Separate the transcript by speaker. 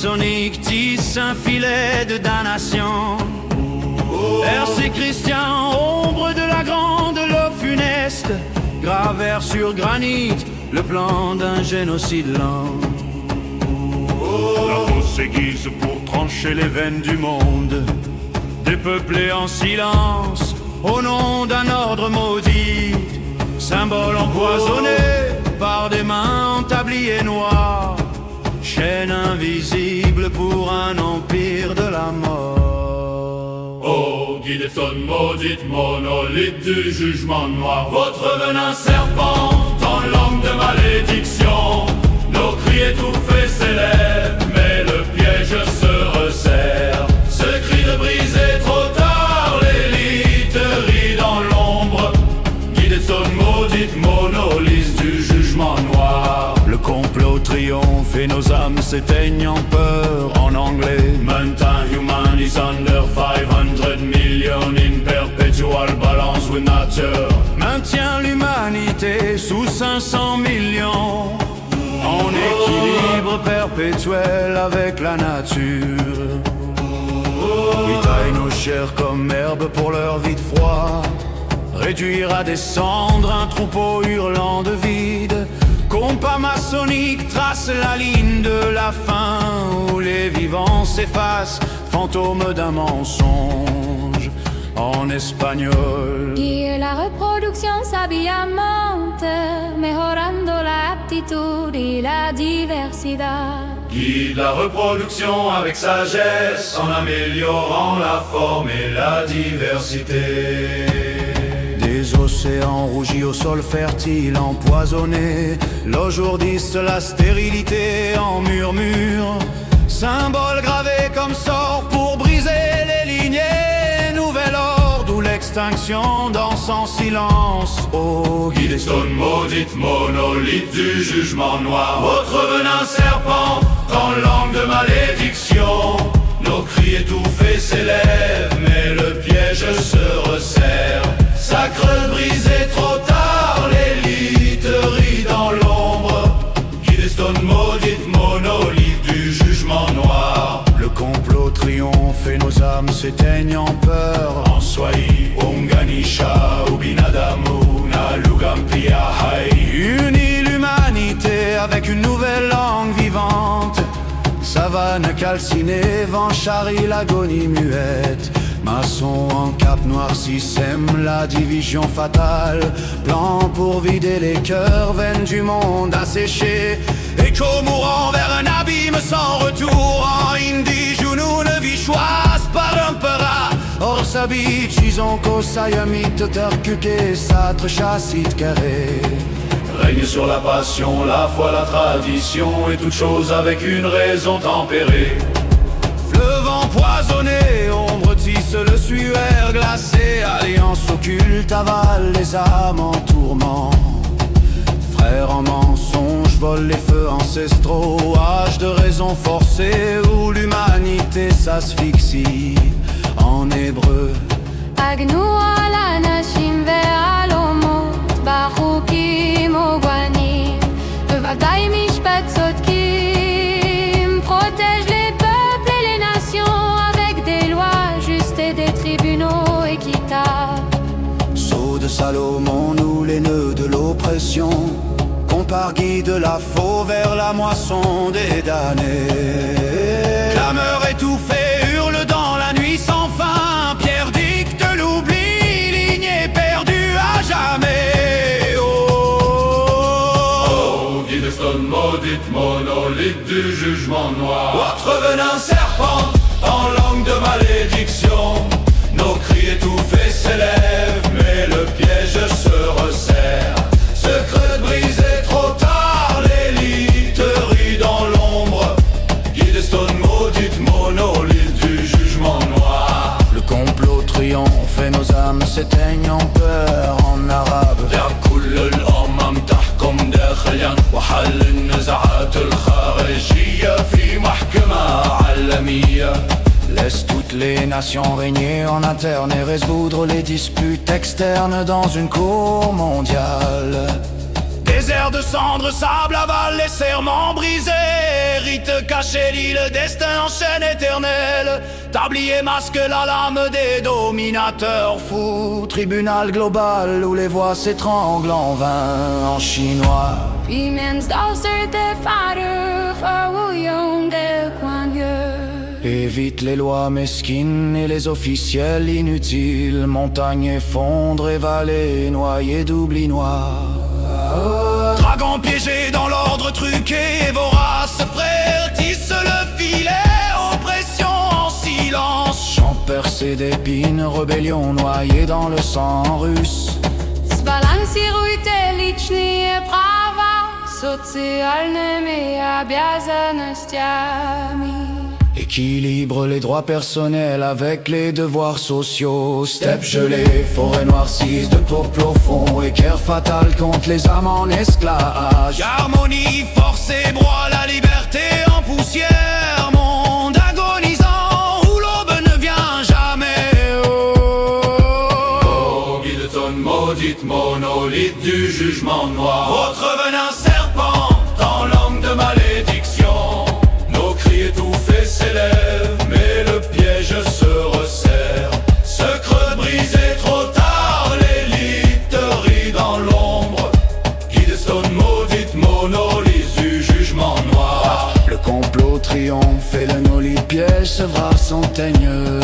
Speaker 1: maçonnique tisse un filet de damnation. RC Christian, ombre de la grande loi funeste, gravèrent sur granit le plan d'un génocide lent. La fosse s'aiguise pour trancher les veines du monde, dépeuplé en silence au nom d'un ordre maudit, symbole empoisonné par des mains en tablier noir, chaîne invisible pour un empire de la mort.
Speaker 2: Oh, Guidestone maudite, monolithe du jugement noir, votre venin serpent en langue de malédiction, nos cris étouffés s'élèvent, mais le piège se resserre. Ce cri de briser trop tard, l'élite rit dans l'ombre. Guidestone maudite, monolithe du jugement noir.
Speaker 1: Le complot triomphe et nos âmes s'éteignent en peur. En anglais,
Speaker 2: Maintain human is under 500 million in perpetual balance with nature.
Speaker 1: maintient l'humanité sous 500 millions, en équilibre perpétuel avec la nature. Ils taillent nos chairs comme herbe pour leur vie de froid, réduire à des cendres un troupeau hurlant de vide. Compas maçonnique trace la ligne de la fin, où les vivants s'effacent, fantômes d'un mensonge. En espagnol,
Speaker 3: Y la reproducción sabiamente, mejorando la aptitud y la diversidad.
Speaker 2: Guide la reproduction avec sagesse, en améliorant la forme et la diversité.
Speaker 1: des océans rougis au sol fertile empoisonné, l'aujourdiste la stérilité en murmure, symbole gravé comme sort pour briser les lignées. Nouvel ordre où l'extinction danse en silence. Oh,
Speaker 2: Guidestone maudite, monolithe du jugement noir, votre venin serpent en langue de malédiction. Nos cris étouffés s'élèvent, mais le piège se resserre. Sacre brisé trop tard, l'élite rit dans l'ombre. Guidestone maudite, monolithe du jugement noir.
Speaker 1: le complot triomphe et nos âmes s'éteignent en peur.
Speaker 2: En Swahili, Unganisha, Ubinadamu, Nalugampia, Hai.
Speaker 1: Unis l'humanité avec une nouvelle langue vivante. Savane calcinée, vent charrie l'agonie muette. Maçon en cape noircie sème la division fatale. Plan pour vider les cœurs, veines du monde asséchées. Écho mourant vers un abîme sans retour. En hindi, Junoun, Vichwas, Parampara. Orsabit, Chizonko, Sayamit, Terkuke, Satre, Chassit, Carré.
Speaker 2: Règne sur la passion, la foi, la tradition, et toute chose avec une raison tempérée.
Speaker 1: Fleuve empoisonné, ombre tisse le suaire glacé. Alliance occulte avale les âmes en tourment. Frères en mensonge, volent les feux ancestraux. Âge de raison forcée où l'humanité s'asphyxie. En hébreu,
Speaker 3: Agnu ala nashim ve'alomot, barukim ogwanim, bevadai mishpat sotkim, protège les peuples et les nations avec des lois justes et des tribunaux équitables.
Speaker 1: sceau de Salomon, nous les nœuds de l'oppression. Compare guide la faux vers la moisson des damnés. Clameur étouffée, hurle dans la nuit sans fin. Pierre dicte l'oubli, lignée perdue à jamais.
Speaker 2: Oh, Guidestone maudite, monolithe du jugement noir, votre venin serpent en langue de malédiction. Nos cris étouffés s'élèvent, mais le piège se resserre. Secret brisé trop tard, l'élite rit dans l'ombre. Guidestone maudite, monolithe du jugement noir.
Speaker 1: Le complot triomphe et nos âmes s'éteignent en peur. En arabe,
Speaker 2: كل الأمم تحكم داخليا وحل النزاعات الخارجية في محكمة عالمية.
Speaker 1: laisse toutes les nations régner en interne et résoudre les disputes externes dans une cour mondiale. Des Désert de cendres, sable, aval, les serments brisés. Rite caché, lit le destin en chaîne éternelle. Tablier masque la lame des dominateurs fous. Tribunal global où les voix s'étranglent en vain en chinois. Évite les lois mesquines et les officiels inutiles. Montagnes effondrent et vallées noyées d'oubli noir. Dragons piégés dans l'ordre truqué et vorace. Frères tissent le filet, oppression en silence. Champs percés d'épines, rébellion noyée dans le sang russe.
Speaker 3: Сбалансируйте личные права социальными обязанностями.
Speaker 1: Équilibre les droits personnels avec les devoirs sociaux. Steppes gelées, forêts noircies de peau profond. Équerre fatal contre les âmes en esclavage. Harmonie, force et broie, la liberté en poussière. Monde agonisant où l'aube ne vient jamais.
Speaker 2: Oh, Guildeton, maudite monolithe du jugement noir. Votre venin serpent en langue de malédiction. Nos cris étouffés s'élèvent, mais le piège se resserre. Ce creux brisé trop tard, l'élite rit dans l'ombre. Guildestone, maudite monolithe du jugement noir.
Speaker 1: Le complot triomphe et le nolite piège se vrare son teigneux.